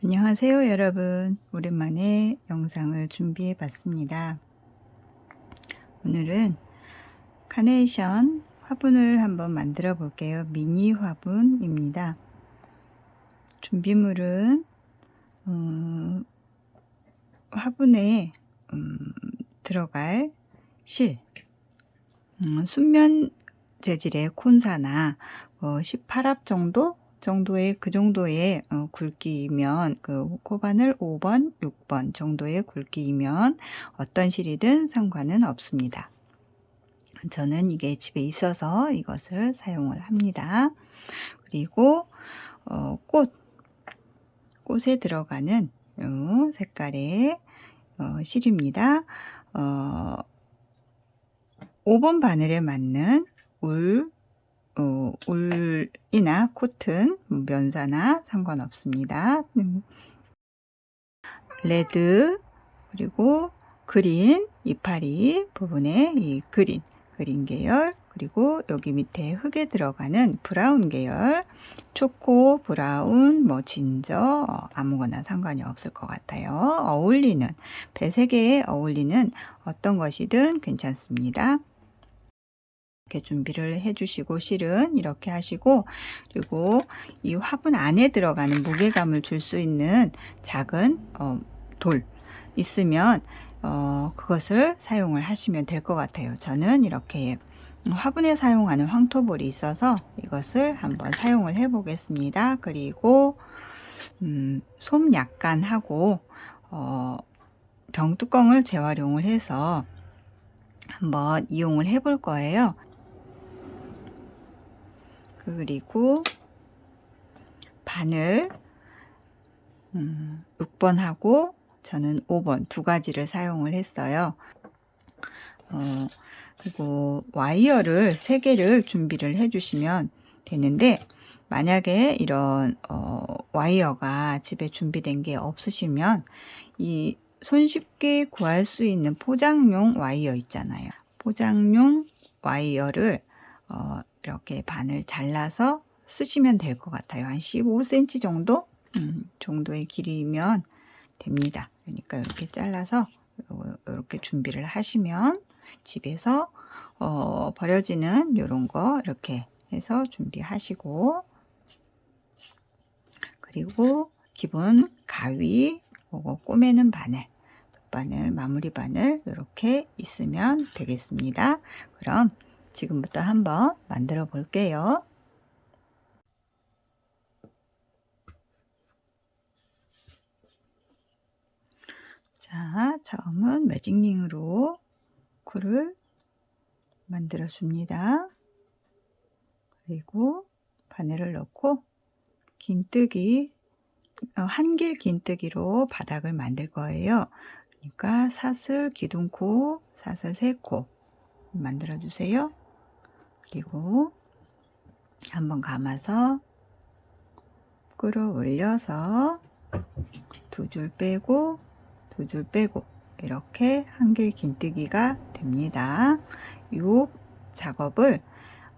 안녕하세요 여러분. 오랜만에 영상을 준비해 봤습니다. 오늘은 카네이션 화분을 한번 만들어 볼게요. 미니 화분입니다. 준비물은 화분에 들어갈 실, 순면 재질의 콘사나 18합 정도의 그 정도의 굵기이면 그 코바늘 5번, 6번 정도의 굵기이면 어떤 실이든 상관은 없습니다. 저는 이게 집에 있어서 이것을 사용을 합니다. 그리고 꽃에 들어가는 색깔의 실입니다. 5번 바늘에 맞는 울이나 코튼, 면사나 상관없습니다. 레드, 그리고 그린, 이파리 부분에 이 그린 계열, 그리고 여기 밑에 흙에 들어가는 브라운 계열, 초코, 브라운, 진저, 아무거나 상관이 없을 것 같아요. 어울리는, 배색에 어울리는 어떤 것이든 괜찮습니다. 이렇게 준비를 해주시고, 실은 이렇게 하시고, 그리고 이 화분 안에 들어가는 무게감을 줄 수 있는 작은 돌 있으면 그것을 사용을 하시면 될 것 같아요. 저는 이렇게 화분에 사용하는 황토볼이 있어서 이것을 한번 사용을 해 보겠습니다. 그리고 솜 약간 하고 병뚜껑을 재활용을 해서 한번 이용을 해 볼 거예요. 그리고 바늘 6번 하고 저는 5번 두 가지를 사용을 했어요. 그리고 와이어를 3개를 준비를 해 주시면 되는데, 만약에 이런 와이어가 집에 준비된 게 없으시면 이 손쉽게 구할 수 있는 포장용 와이어 있잖아요. 포장용 와이어를 이렇게 반을 잘라서 쓰시면 될 것 같아요. 한 15cm 정도 정도의 길이면 됩니다. 그러니까 이렇게 잘라서 이렇게 준비를 하시면 집에서 버려지는 이런 거 이렇게 해서 준비하시고, 그리고 기본 가위, 꼬매는 바늘, 돗바늘, 마무리 바늘 이렇게 있으면 되겠습니다. 그럼 지금부터 한번 만들어 볼게요. 자, 처음은 매직링으로 코를 만들어 줍니다. 그리고 바늘을 넣고 긴뜨기, 한길 긴뜨기로 바닥을 만들 거예요. 그러니까 사슬, 기둥코, 사슬 3코 만들어 주세요. 그리고 한번 감아서 끌어올려서 2줄 빼고 2줄 빼고 이렇게 한길 긴뜨기가 됩니다. 이 작업을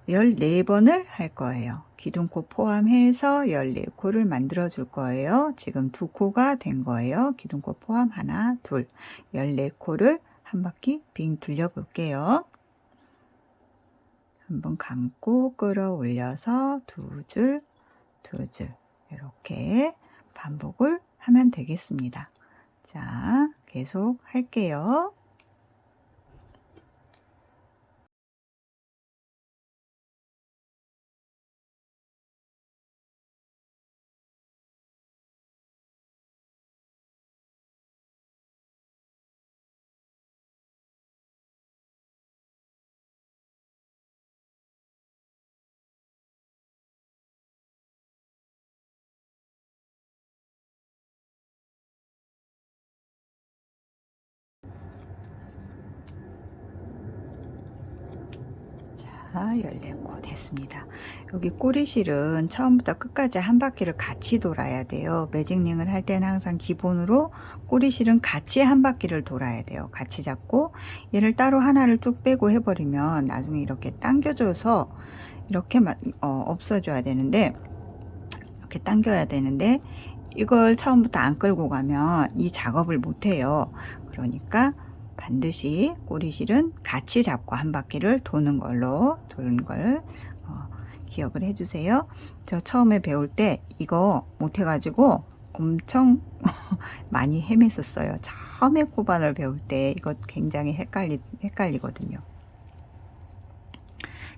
14번을 할 거예요. 기둥코 포함해서 14코를 만들어 줄 거예요. 지금 2코가 된 거예요. 기둥코 포함 하나, 둘, 14코를 한 바퀴 빙 둘려 볼게요. 한번 감고 끌어올려서 2줄, 2줄 이렇게 반복을 하면 되겠습니다. 자, 계속 할게요. 자, 14코 됐습니다. 여기 꼬리실은 처음부터 끝까지 한 바퀴를 같이 돌아야 돼요. 매직링을 할 때는 항상 기본으로 꼬리실은 같이 한 바퀴를 돌아야 돼요. 같이 잡고 얘를 따로 하나를 쭉 빼고 해버리면 나중에 이렇게 당겨줘서 이렇게 없어져야 되는데, 이렇게 당겨야 되는데 이걸 처음부터 안 끌고 가면 이 작업을 못 해요. 그러니까 반드시 꼬리실은 같이 잡고 한 바퀴를 도는 걸 기억을 해주세요. 저 처음에 배울 때 이거 못해가지고 엄청 많이 헤맸었어요. 처음에 코바늘 배울 때 이거 굉장히 헷갈리거든요.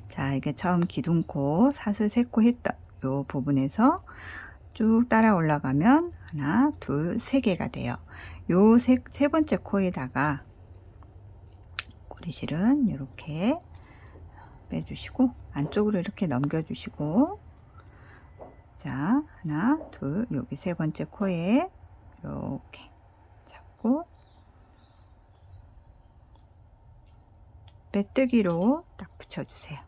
자, 이게 처음 기둥코, 사슬 세코 했던 요 부분에서 쭉 따라 올라가면 하나, 둘, 세 개가 돼요. 요 세 번째 코에다가 꼬리실은 이렇게 빼주시고 안쪽으로 이렇게 넘겨주시고, 자, 하나, 둘, 여기 세 번째 코에 이렇게 잡고 빼뜨기로 딱 붙여주세요.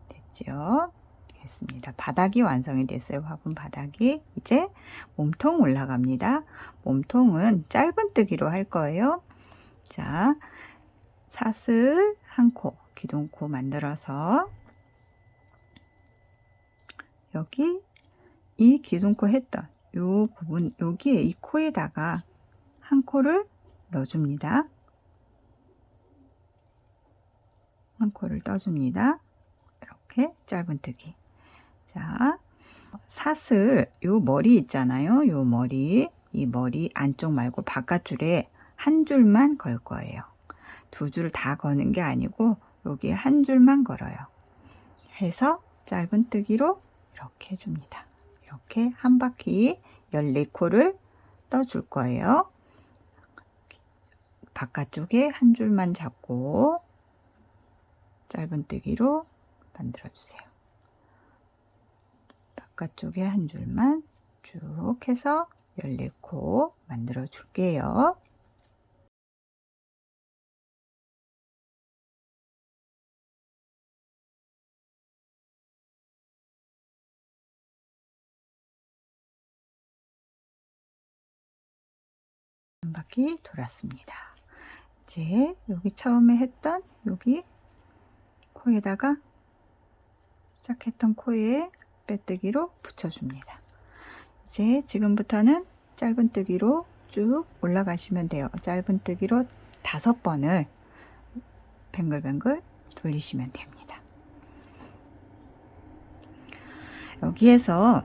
됐죠? 됐습니다. 바닥이 완성이 됐어요. 화분 바닥이. 이제 몸통 올라갑니다. 몸통은 짧은뜨기로 할 거예요. 자, 사슬 한 코, 기둥코 만들어서 여기 이 기둥코 했던 요 부분, 여기에 이 코에다가 한 코를 넣어줍니다. 한 코를 떠줍니다. 이렇게 짧은뜨기. 자, 사슬 요 머리 있잖아요. 요 머리, 이 머리 안쪽 말고 바깥줄에 한 줄만 걸 거예요. 두 줄 다 거는 게 아니고 여기에 한 줄만 걸어요. 해서 짧은뜨기로 이렇게 해줍니다. 이렇게 한 바퀴 14코를 떠줄 거예요. 바깥쪽에 한 줄만 잡고 짧은뜨기로 만들어 주세요. 바깥쪽에 한 줄만 쭉 해서 14코 만들어 줄게요. 한 바퀴 돌았습니다. 이제 여기 처음에 했던 여기 코에다가 시작했던 코에 빼뜨기로 붙여줍니다. 이제 지금부터는 짧은뜨기로 쭉 올라가시면 돼요. 짧은뜨기로 5번을 뱅글뱅글 돌리시면 됩니다. 여기에서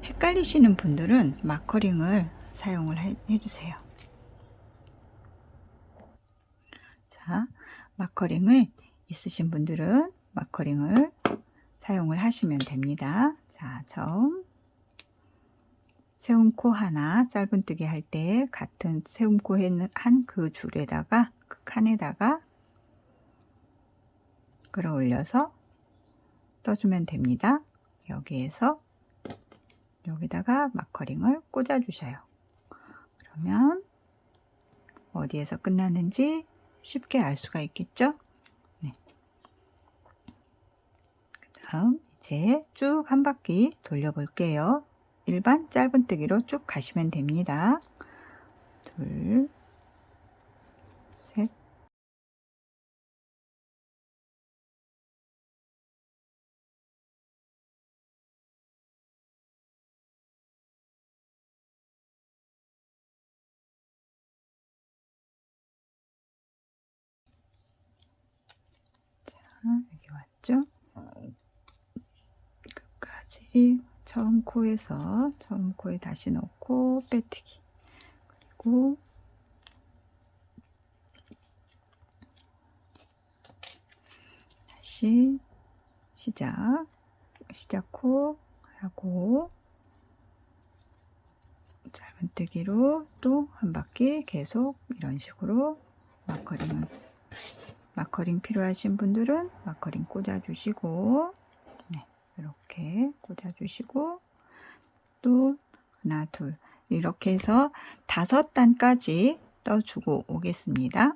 헷갈리시는 분들은 마커링을 사용을 해주세요. 자, 마커링을 있으신 분들은 마커링을 사용을 하시면 됩니다. 자, 처음 세움코 하나 짧은뜨기 할 때 같은 세움코 한 그 줄에다가 그 칸에다가 끌어올려서 떠주면 됩니다. 여기에서 여기다가 마커링을 꽂아 주셔요. 그러면 어디에서 끝나는지 쉽게 알 수가 있겠죠? 네. 그 다음 이제 쭉 한 바퀴 돌려 볼게요. 일반 짧은뜨기로 쭉 가시면 됩니다. 둘, 셋, 여기 왔죠? 끝까지 처음 코에 다시 넣고 빼뜨기, 그리고 다시 시작 코 하고 짧은뜨기로 또 한 바퀴 계속 이런 식으로 마커링 필요하신 분들은 마커링 꽂아 주시고, 네, 이렇게 꽂아 주시고, 또 하나, 둘, 이렇게 해서 5단까지 떠주고 오겠습니다.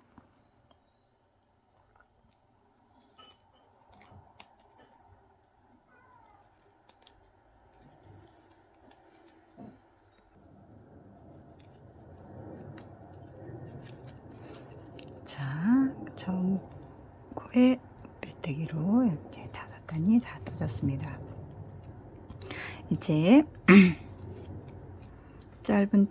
자, 처음 코에 빼뜨기로 이렇게 5단이 다 떠졌습니다. 이제 짧은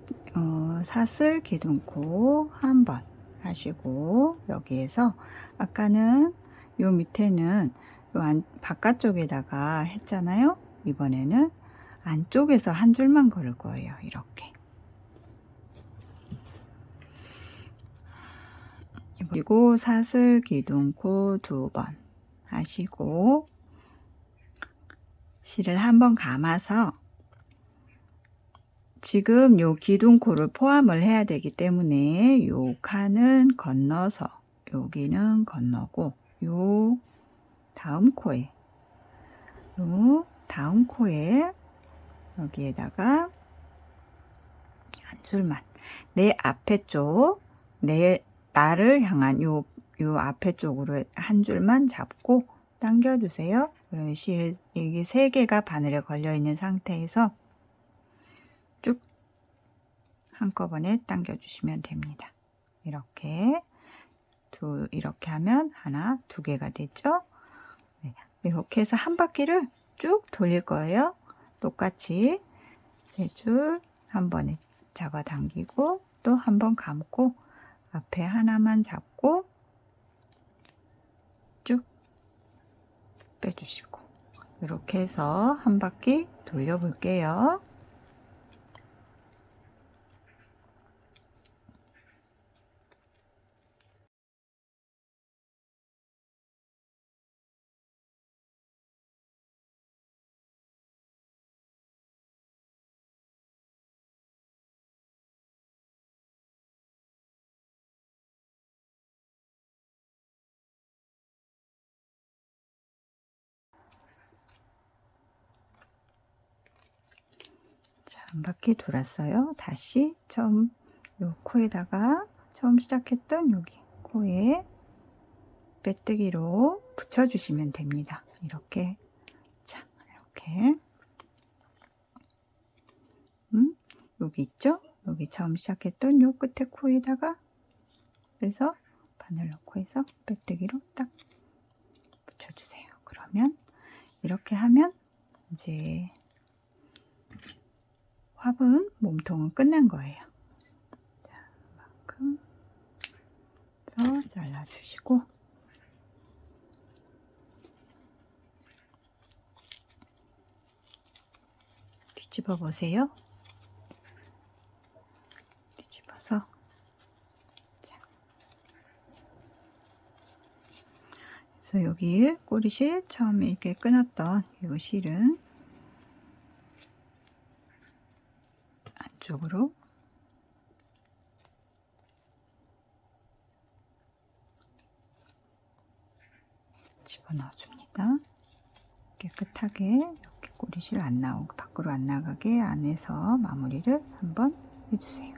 사슬 기둥코 한 번 하시고, 여기에서 아까는 요 밑에는 요 바깥쪽에다가 했잖아요. 이번에는 안쪽에서 한 줄만 걸을 거예요. 이렇게. 그리고 사슬 기둥코 2번 하시고, 실을 한번 감아서 지금 요 기둥코를 포함을 해야 되기 때문에 요 칸은 건너서 여기는 건너고, 요 다음 코에 여기에다가 한 줄만, 내 앞에 쪽, 나를 향한 요 앞에 쪽으로 한 줄만 잡고 당겨주세요. 그럼 실 이게 3개가 바늘에 걸려 있는 상태에서 쭉 한꺼번에 당겨주시면 됩니다. 이렇게 이렇게 하면 하나, 2개가 됐죠? 네, 이렇게 해서 한 바퀴를 쭉 돌릴 거예요. 똑같이 3줄 한 번에 잡아당기고, 또 한 번 감고 앞에 하나만 잡고 쭉 빼주시고, 이렇게 해서 한 바퀴 돌려 볼게요. 한 바퀴 돌았어요. 다시 처음 요 코에다가 처음 시작했던 여기 코에 빼뜨기로 붙여주시면 됩니다. 이렇게. 자, 이렇게. 여기 있죠? 여기 처음 시작했던 요 끝에 코에다가, 그래서 바늘 넣고 해서 빼뜨기로 딱 붙여주세요. 그러면 이렇게 하면 이제 화분 몸통은 끝난 거예요. 자, 이만큼 더 잘라주시고, 뒤집어 보세요. 뒤집어서, 자, 그래서 여기 꼬리실 처음에 이렇게 끊었던 이 실은 안쪽으로 집어넣어 줍니다. 깨끗하게 이렇게 꼬리실 안 나오고 밖으로 안 나가게 안에서 마무리를 한번 해주세요.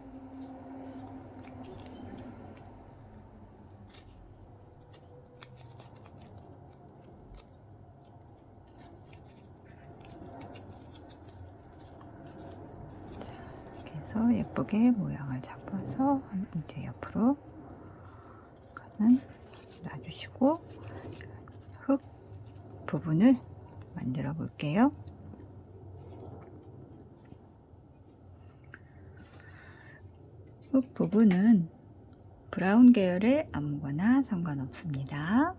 이렇게 해서 예쁘게 모양을 잡아서 이제 옆으로 놔주시고 흙 부분을 만들어 볼게요. 흙 부분은 브라운 계열의 아무거나 상관없습니다.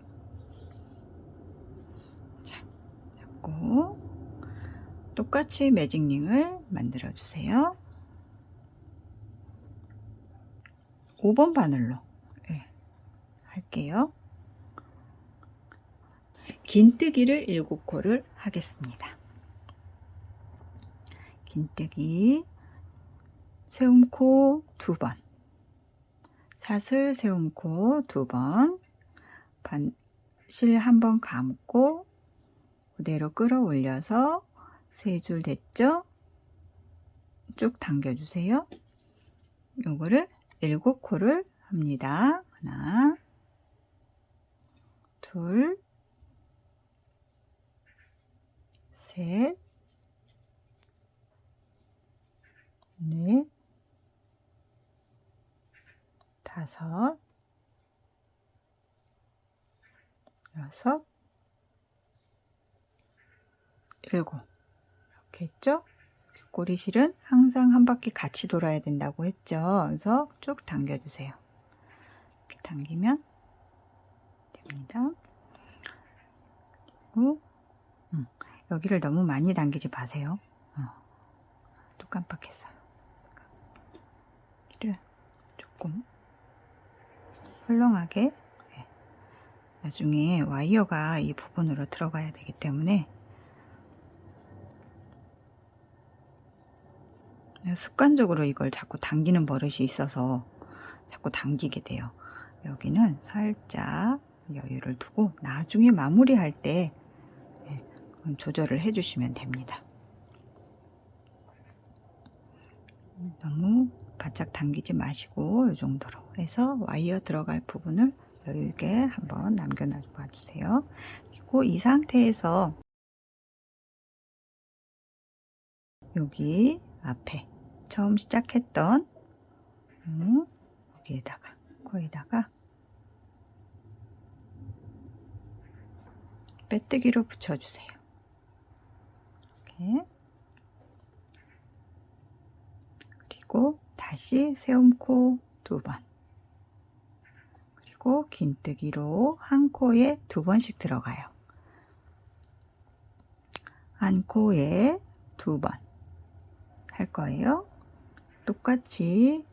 자, 잡고 똑같이 매직링을 만들어 주세요. 5번 바늘로 할게요. 긴뜨기를 7코를 하겠습니다. 긴뜨기 세움코 2번, 사슬 세움코 2번, 실 한번 감고 그대로 끌어올려서 3줄 됐죠? 쭉 당겨주세요. 요거를 7코를 합니다. 하나, 둘, 셋, 넷, 다섯, 여섯, 7. 이렇게 했죠? 꼬리실은 항상 한 바퀴 같이 돌아야 된다고 했죠. 그래서 쭉 당겨주세요. 이렇게 당기면 됩니다. 그리고 여기를 너무 많이 당기지 마세요. 또 깜빡했어요. 여기를 조금 헐렁하게, 나중에 와이어가 이 부분으로 들어가야 되기 때문에 습관적으로 이걸 자꾸 당기는 버릇이 있어서 자꾸 당기게 돼요. 여기는 살짝 여유를 두고 나중에 마무리할 때 조절을 해주시면 됩니다. 너무 바짝 당기지 마시고 이 정도로 해서 와이어 들어갈 부분을 여유 있게 한번 남겨놔 주세요. 그리고 이 상태에서 여기 앞에 처음 시작했던 여기에다가 코에다가 빼뜨기로 붙여주세요. 이렇게. 그리고 다시 세움코 2번, 그리고 긴뜨기로 한 코에 2번씩 들어가요. 한 코에 2번 할 거예요. 똑같이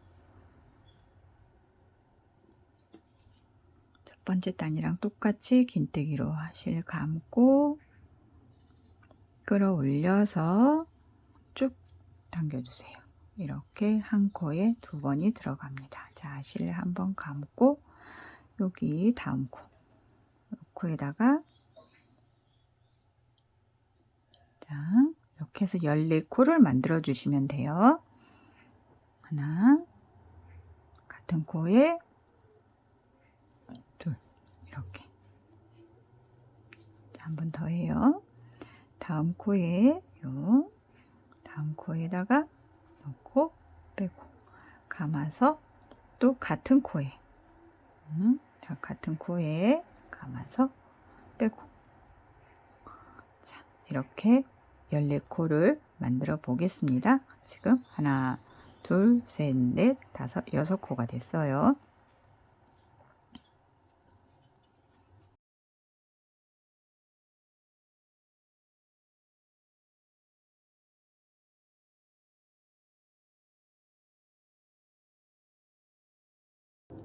첫 번째 단이랑 똑같이 긴뜨기로 실 감고 끌어올려서 쭉 당겨주세요. 이렇게 한 코에 2번이 들어갑니다. 자, 실 한번 감고 여기 다음 코에다가 자, 이렇게 해서 14코를 만들어 주시면 돼요. 하나, 같은 코에 둘, 이렇게. 자, 한 번 더 해요. 다음 코에 다음 코에다가 넣고 빼고 감아서 또 같은 코에 자, 같은 코에 감아서 빼고. 자, 이렇게 14코를 만들어 보겠습니다. 지금 하나, 둘, 셋, 넷, 다섯, 6코가 됐어요.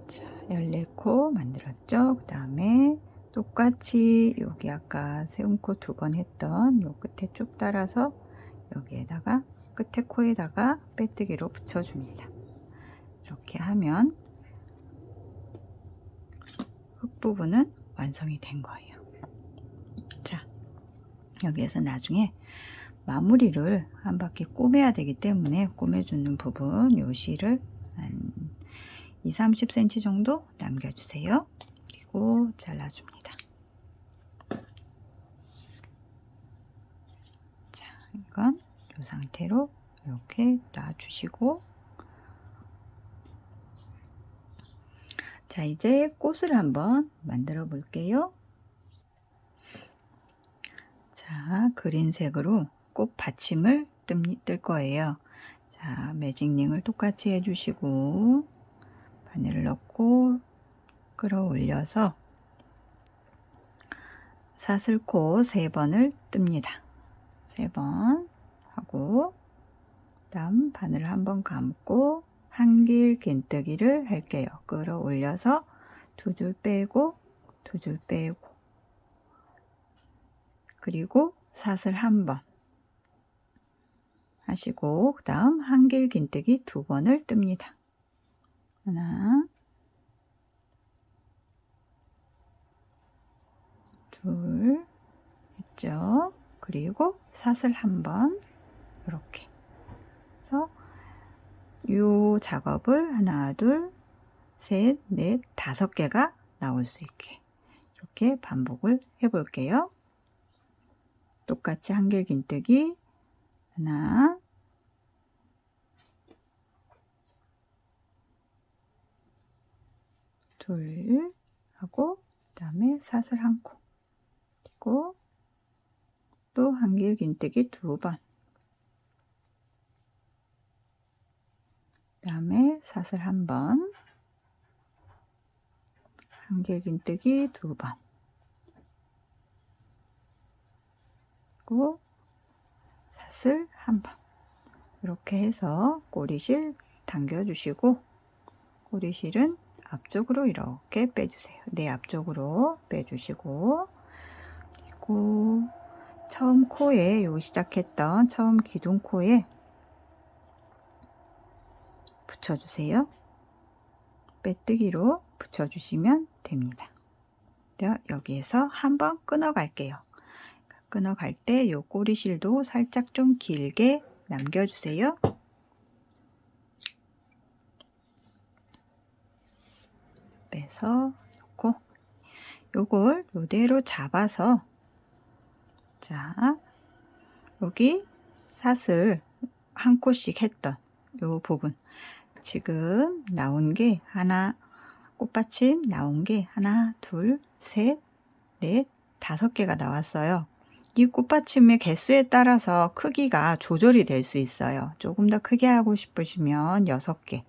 자, 14코 만들었죠. 그 다음에 똑같이 여기 아까 세움코 2번 했던 요 끝에 쭉 따라서 여기에다가 끝에 코에다가 빼뜨기로 붙여줍니다. 이렇게 하면 흙부분은 완성이 된 거예요. 자, 여기에서 나중에 마무리를 한 바퀴 꼬매야 되기 때문에 꼬매주는 부분 요 실을 한 20-30cm 정도 남겨주세요. 그리고 잘라줍니다. 자, 이건 이 상태로 이렇게 놔주시고, 자, 이제 꽃을 한번 만들어 볼게요. 자, 그린색으로 꽃 받침을 뜰 거예요. 자, 매직링을 똑같이 해주시고 바늘을 넣고 끌어올려서 사슬코 3번을 뜹니다. 3번 하고 다음 바늘을 한번 감고 한길 긴뜨기를 할게요. 끌어올려서 2줄 빼고 2줄 빼고 그리고 사슬 1번 하시고 그 다음 한길 긴뜨기 2번을 뜹니다. 하나, 둘 했죠. 그리고 사슬 1번 이렇게 해서 이 작업을 하나, 둘, 셋, 넷, 5개가 나올 수 있게 이렇게 반복을 해 볼게요. 똑같이 한길 긴뜨기 하나, 둘 하고 그 다음에 사슬 1코 그리고 또 한길 긴뜨기 2번 그다음에 사슬 1번, 한길긴뜨기 2번, 그리고 사슬 1번. 이렇게 해서 꼬리실 당겨주시고, 꼬리실은 앞쪽으로 이렇게 빼주세요. 네, 앞쪽으로 빼주시고, 그리고 처음 코에, 시작했던 처음 기둥코에 붙여주세요. 빼뜨기로 붙여주시면 됩니다. 여기에서 한번 끊어갈게요. 끊어갈 때 요 꼬리실도 살짝 좀 길게 남겨주세요. 빼서 놓고, 요걸 요대로 잡아서, 자, 여기 사슬 한 코씩 했던 요 부분, 지금 나온 게 꽃받침 나온 게 하나, 둘, 셋, 넷, 5개가 나왔어요. 이 꽃받침의 개수에 따라서 크기가 조절이 될 수 있어요. 조금 더 크게 하고 싶으시면 6개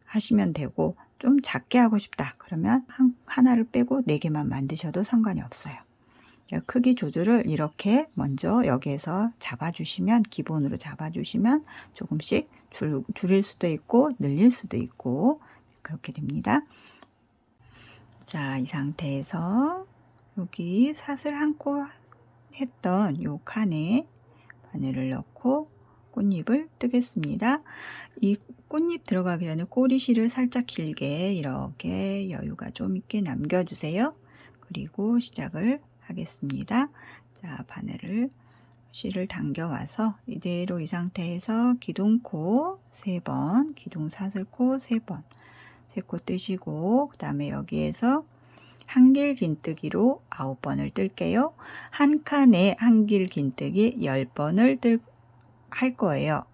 하시면 되고, 좀 작게 하고 싶다 그러면 하나를 빼고 4개만 만드셔도 상관이 없어요. 크기 조절을 이렇게 먼저 여기에서 잡아주시면, 기본으로 잡아주시면 조금씩 줄일 수도 있고 늘릴 수도 있고 그렇게 됩니다. 자, 이 상태에서 여기 사슬 1코 했던 요 칸에 바늘을 넣고 꽃잎을 뜨겠습니다. 이 꽃잎 들어가기 전에 꼬리실을 살짝 길게 이렇게 여유가 좀 있게 남겨주세요. 그리고 시작을 하겠습니다. 자, 실을 당겨와서 이대로 이 상태에서 기둥코 3번, 기둥사슬코 3번, 3코 뜨시고, 그 다음에 여기에서 한길긴뜨기로 9번을 뜰게요. 한 칸에 한길긴뜨기 10번을 할 거예요.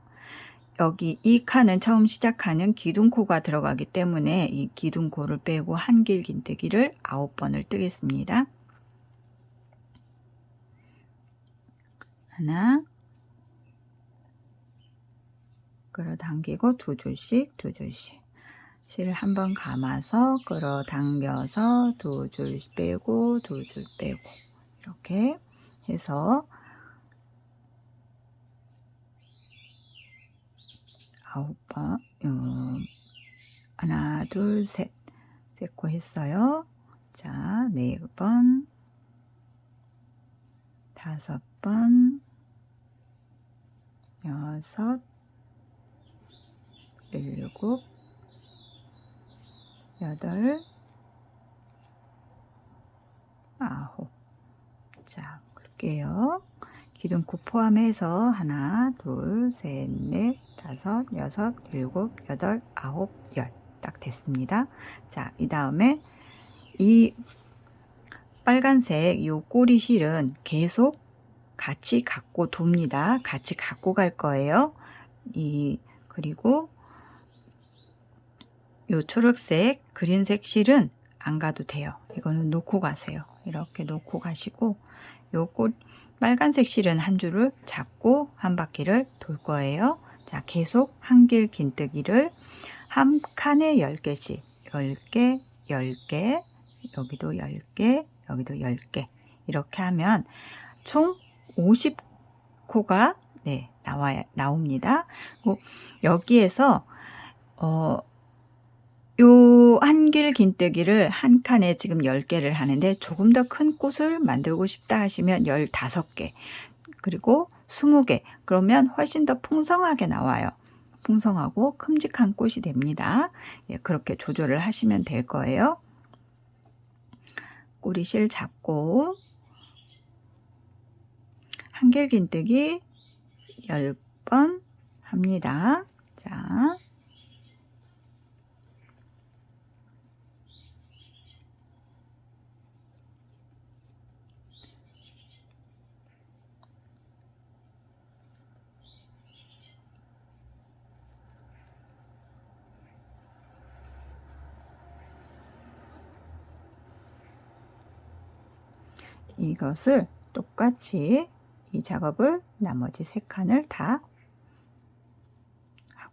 여기 이 칸은 처음 시작하는 기둥코가 들어가기 때문에 이 기둥코를 빼고 한길긴뜨기를 9번을 뜨겠습니다. 하나, 끌어당기고 2줄씩, 2줄씩. 실을 한번 감아서 끌어당겨서 2줄 빼고 2줄 빼고, 이렇게 해서 9번, 하나, 둘, 셋, 3코 했어요. 자, 4번, 5번, 6, 7, 8, 9. 자, 볼게요. 기둥코 포함해서 하나, 둘, 셋, 넷, 5, 6, 7, 8, 9, 10. 딱 됐습니다. 자, 이 다음에 이 빨간색 요 꼬리실은 계속 같이 갖고 돕니다. 같이 갖고 갈 거예요. 그리고 요 초록색 그린색 실은 안 가도 돼요. 이거는 놓고 가세요. 이렇게 놓고 가시고, 요 빨간색 실은 한 줄을 잡고 한 바퀴를 돌 거예요. 자, 계속 한길긴뜨기를 한 칸에 10개씩, 10개, 10개, 여기도 10개, 여기도 10개, 이렇게 하면 총 50코가 나옵니다. 여기에서 요 한길긴뜨기를 한 칸에 지금 10개를 하는데, 조금 더 큰 꽃을 만들고 싶다 하시면 15개, 그리고 20개, 그러면 훨씬 더 풍성하게 나와요. 풍성하고 큼직한 꽃이 됩니다. 그렇게 조절을 하시면 될 거예요. 꼬리실 잡고 한길긴뜨기 10번 합니다. 자, 이것을 똑같이 이 작업을 나머지 3칸을 다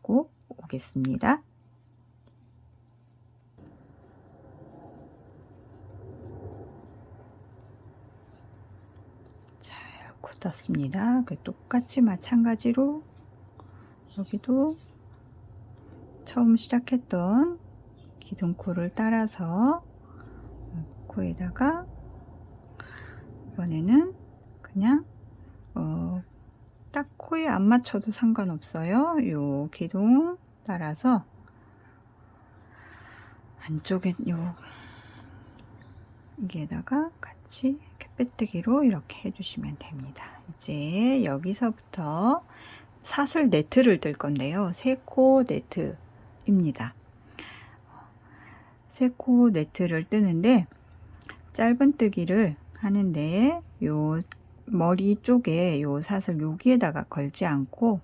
잡고 오겠습니다. 자, 굳었습니다. 똑같이 마찬가지로 여기도 처음 시작했던 기둥코를 따라서 코에다가 이번에는 그냥 딱 코에 안 맞춰도 상관없어요. 요 기둥 따라서 안쪽에 요 여기에다가 같이 이렇게 빼뜨기로 이렇게 해주시면 됩니다. 이제 여기서부터 사슬 네트를 뜰 건데요. 3코 네트입니다. 3코 네트를 뜨는데 짧은뜨기를 하는데 요 머리 쪽에 요 사슬 여기에다가 걸지 않고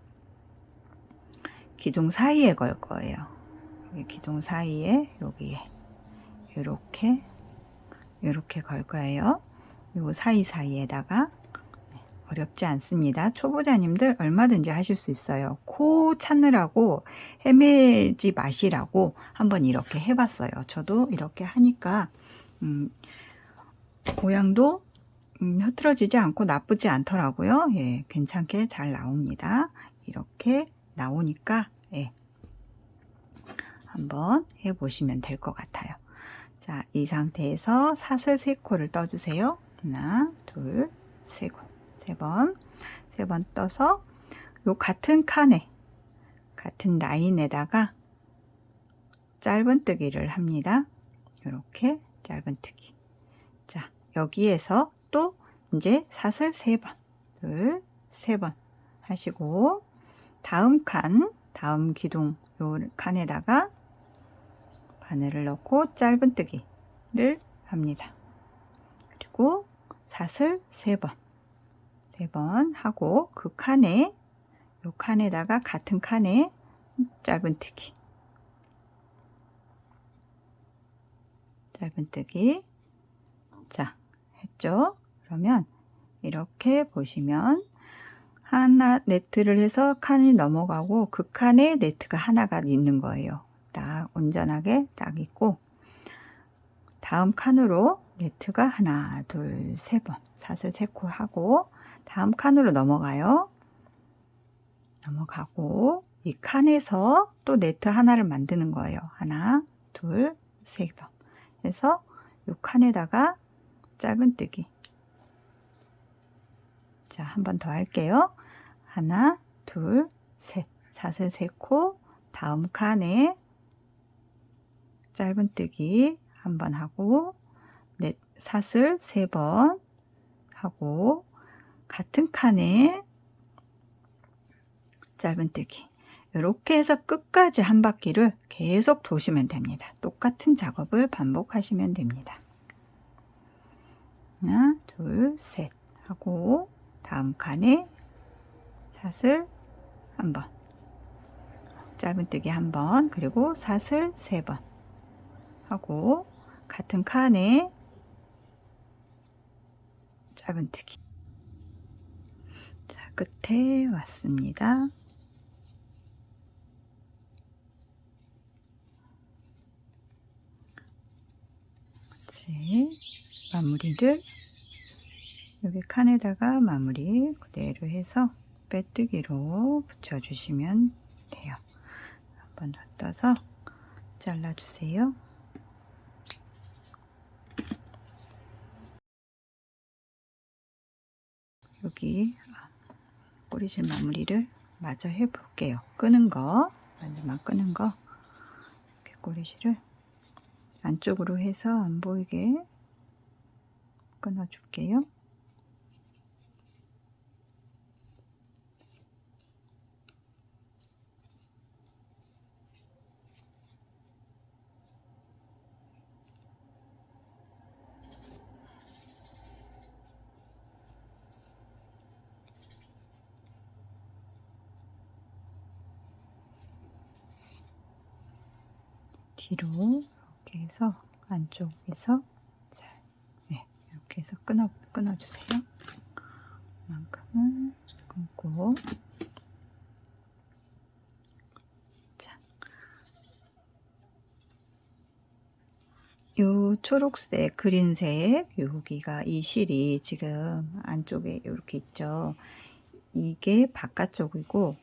기둥 사이에 걸 거예요. 여기 기둥 사이에 여기에 이렇게 걸 거예요. 요 사이사이에다가. 어렵지 않습니다. 초보자님들 얼마든지 하실 수 있어요. 코 찾느라고 헤매지 마시라고 한번 이렇게 해봤어요. 저도 이렇게 하니까 모양도 흐트러지지 않고 나쁘지 않더라고요. 예, 괜찮게 잘 나옵니다. 이렇게 나오니까 예, 한번 해보시면 될 것 같아요. 자, 이 상태에서 사슬 3코를 떠주세요. 하나, 둘, 세 번 떠서 요 같은 칸에 같은 라인에다가 짧은뜨기를 합니다. 이렇게 짧은뜨기. 자, 여기에서 또 이제 사슬 3번, 둘, 3번 하시고 다음 기둥 요 칸에다가 바늘을 넣고 짧은뜨기를 합니다. 그리고 사슬 3번 하고 그 칸에 요 칸에다가 같은 칸에 짧은뜨기 자, 했죠? 그러면 이렇게 보시면 하나 네트를 해서 칸이 넘어가고 그 칸에 네트가 하나가 있는 거예요. 딱 온전하게 딱 있고 다음 칸으로 네트가 하나, 둘, 3번 사슬 3코 하고 다음 칸으로 넘어가고 이 칸에서 또 네트 하나를 만드는 거예요. 하나, 둘, 3번 해서 이 칸에다가 짧은뜨기. 자, 한 번 더 할게요. 하나, 둘, 셋 사슬 3코 다음 칸에 짧은뜨기 한 번 하고 사슬 3번 하고 같은 칸에 짧은뜨기 이렇게 해서 끝까지 한 바퀴를 계속 도시면 됩니다. 똑같은 작업을 반복하시면 됩니다. 하나, 둘, 셋 하고 다음 칸에 사슬 한 번, 짧은뜨기 한 번, 그리고 사슬 3번 하고 같은 칸에 짧은뜨기. 자, 끝에 왔습니다. 마무리를 여기 칸에다가 마무리 그대로 해서 빼뜨기로 붙여주시면 돼요. 한 번 더 떠서 잘라주세요. 여기 꼬리실 마무리를 마저 해볼게요. 끄는 거, 마지막 끄는 거 이렇게 꼬리실을 안쪽으로 해서 안 보이게 끊어줄게요. 뒤로 이렇게 해서 안쪽에서 네, 이렇게 해서 끊어주세요. 이만큼은 끊고 요 초록색, 그린색 여기가 이 실이 지금 안쪽에 이렇게 있죠. 이게 바깥쪽이고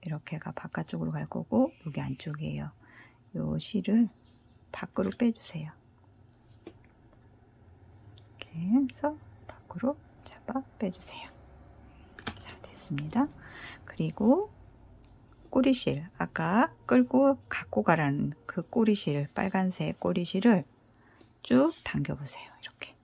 이렇게가 바깥쪽으로 갈 거고 여기 안쪽이에요. 요 실을 밖으로 빼주세요. 이렇게 해서 밖으로 잡아 빼주세요. 자, 됐습니다. 그리고 꼬리실, 아까 끌고 갖고 가라는 그 꼬리실, 빨간색 꼬리실을 쭉 당겨 보세요. 이렇게.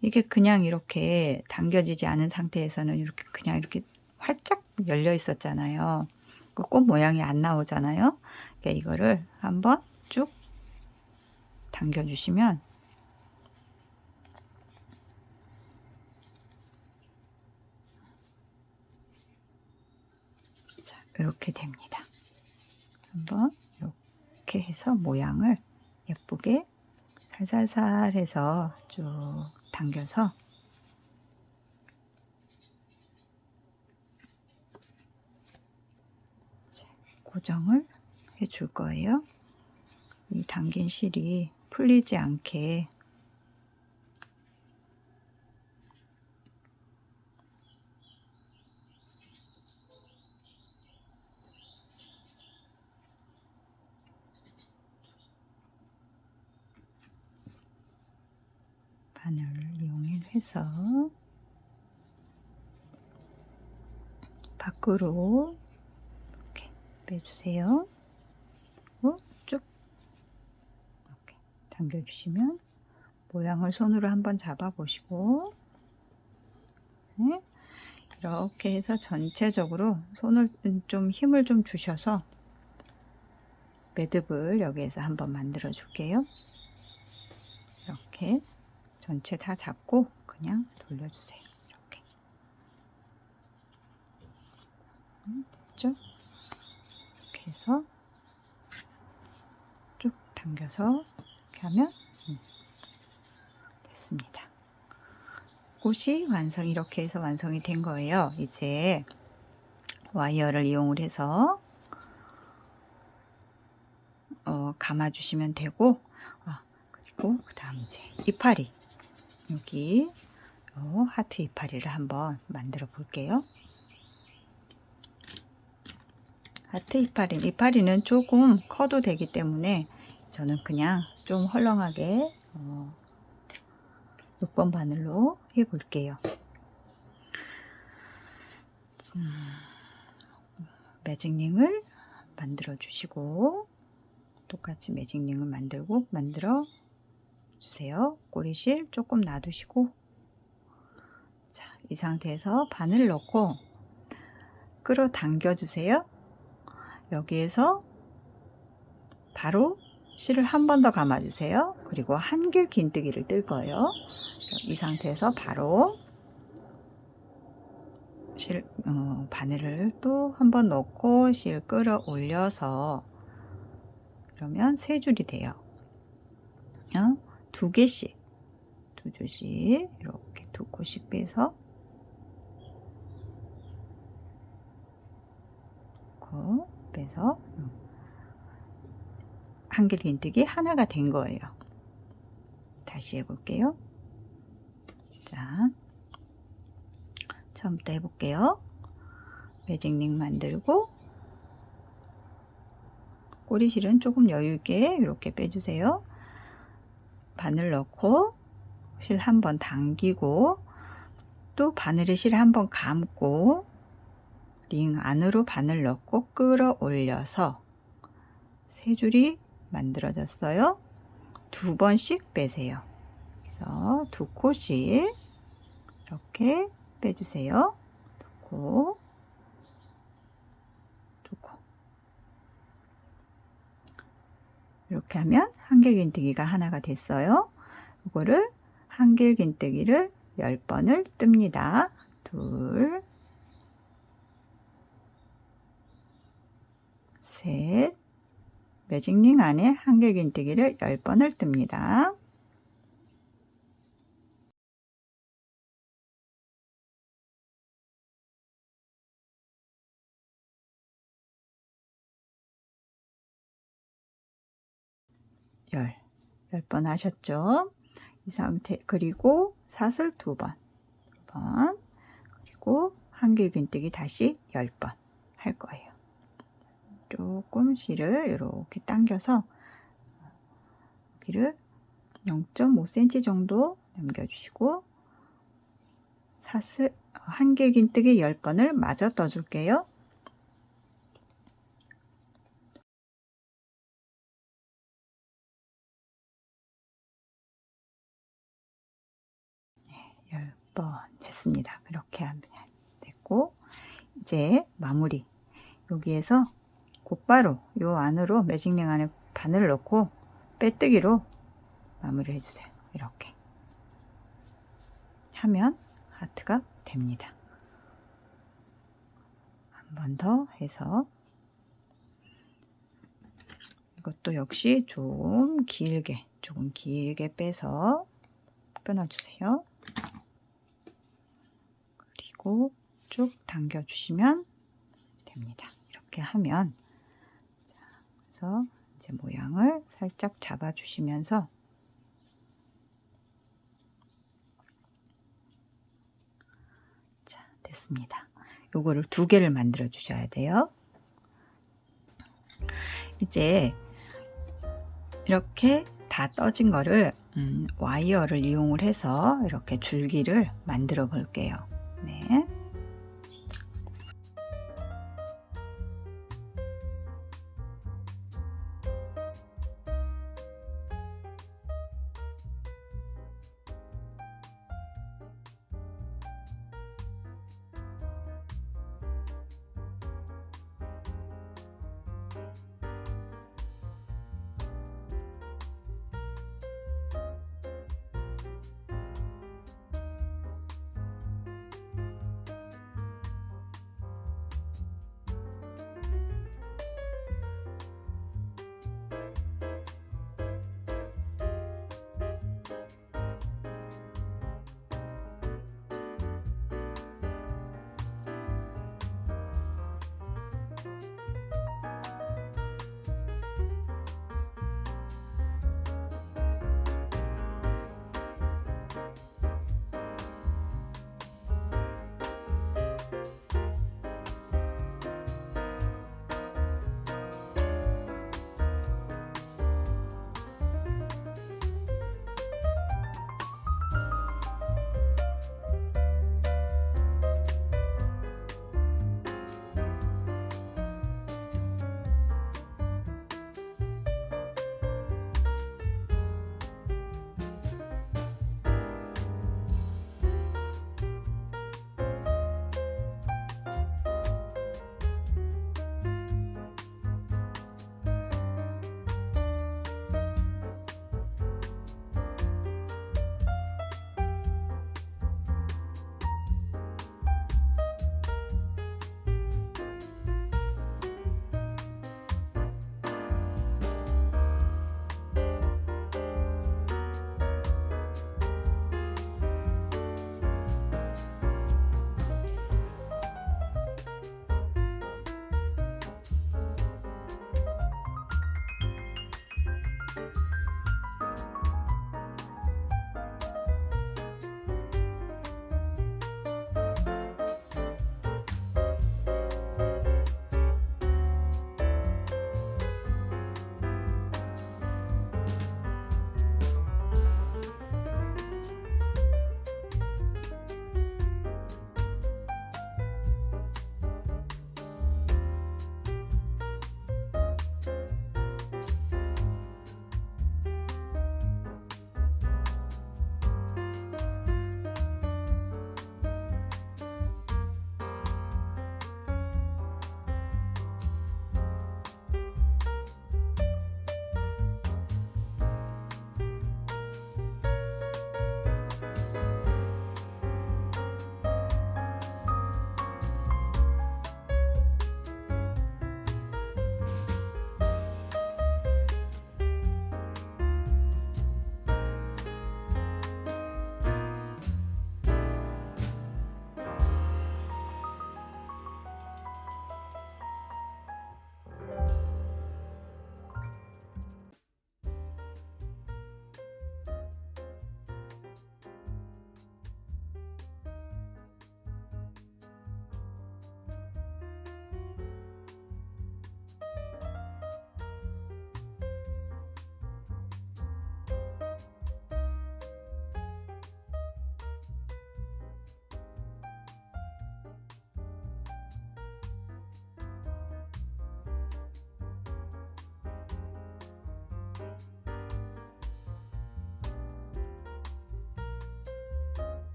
이게 그냥 이렇게 당겨지지 않은 상태에서는 이렇게 그냥 이렇게 활짝 열려 있었잖아요. 그 꽃 모양이 안 나오잖아요. 그러니까 이거를 한번 쭉 당겨 주시면 자, 이렇게 됩니다. 한번 이렇게 해서 모양을 예쁘게 살살살 해서 쭉 당겨서 고정을 해 줄 거예요. 이 당긴 실이 풀리지 않게 바늘을 이용해서 밖으로 이렇게 빼주세요. 쭉 이렇게 당겨주시면 모양을 손으로 한번 잡아보시고 네. 이렇게 해서 전체적으로 손을 좀 힘을 좀 주셔서 매듭을 여기에서 한번 만들어 줄게요. 이렇게 전체 다 잡고 그냥 돌려주세요. 이렇게. 됐죠? 이렇게 해서 쭉 당겨서 이렇게 하면 됐습니다. 꽃이 이렇게 해서 완성이 된 거예요. 이제 와이어를 이용을 해서 감아 주시면 되고 그리고 그 다음 이제 이파리 여기 하트 이파리를 한번 만들어 볼게요. 하트 이파리는 조금 커도 되기 때문에 저는 그냥 좀 헐렁하게 6번 바늘로 해 볼게요. 매직링을 만들어 주시고 똑같이 매직링을 만들어 주세요. 꼬리실 조금 놔두시고 자, 이 상태에서 바늘을 넣고 끌어당겨 주세요. 여기에서 바로 실을 한 번 더 감아 주세요. 그리고 한길 긴뜨기를 뜰 거예요. 이 상태에서 바로 바늘을 또 한 번 넣고 실 끌어 올려서 그러면 세 줄이 돼요. 두 줄씩 이렇게 두 코씩 빼서 한길 긴뜨기 하나가 된 거예요. 다시 해볼게요. 자, 처음부터 해볼게요. 매직링 만들고 꼬리실은 조금 여유있게 이렇게 빼주세요. 바늘 넣고 실 한 번 당기고 또 바늘에 실 한 번 감고 링 안으로 바늘 넣고 끌어 올려서 세 줄이 만들어졌어요. 두 번씩 빼세요. 그래서 두 코씩 이렇게 빼주세요. 두 코 이렇게 하면 한길긴뜨기가 하나가 됐어요. 이거를 한길긴뜨기를 10번을 뜹니다. 둘, 셋, 매직링 안에 한길긴뜨기를 10번을 뜹니다. 10번 하셨죠? 이 상태, 그리고 사슬 2번, 그리고 한길긴뜨기 다시 10번 할 거예요. 조금 실을 이렇게 당겨서 여기를 0.5cm 정도 남겨주시고 사슬 한길긴뜨기 10번을 마저 떠줄게요. 네, 10번 됐습니다. 이렇게 하면 됐고, 이제 마무리. 여기에서 곧바로 요 안으로 매직링 안에 바늘을 넣고 빼뜨기로 마무리 해주세요. 이렇게 하면 하트가 됩니다. 한 번 더 해서 이것도 역시 조금 길게 빼서 끊어주세요. 그리고 쭉 당겨주시면 됩니다. 이렇게 하면, 자, 그래서 이제 모양을 살짝 잡아주시면서 자, 됐습니다. 요거를 2개를 만들어 주셔야 돼요. 이제 이렇게 다 떠진 거를 와이어를 이용을 해서 이렇게 줄기를 만들어 볼게요. 네.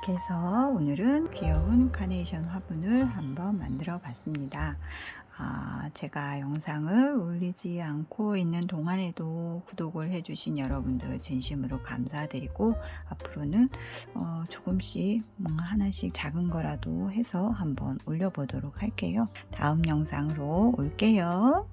이렇게 해서 오늘은 귀여운 카네이션 화분을 한번 만들어 봤습니다. 제가 영상을 올리지 않고 있는 동안에도 구독을 해주신 여러분들 진심으로 감사드리고, 앞으로는 조금씩 하나씩 작은 거라도 해서 한번 올려보도록 할게요. 다음 영상으로 올게요.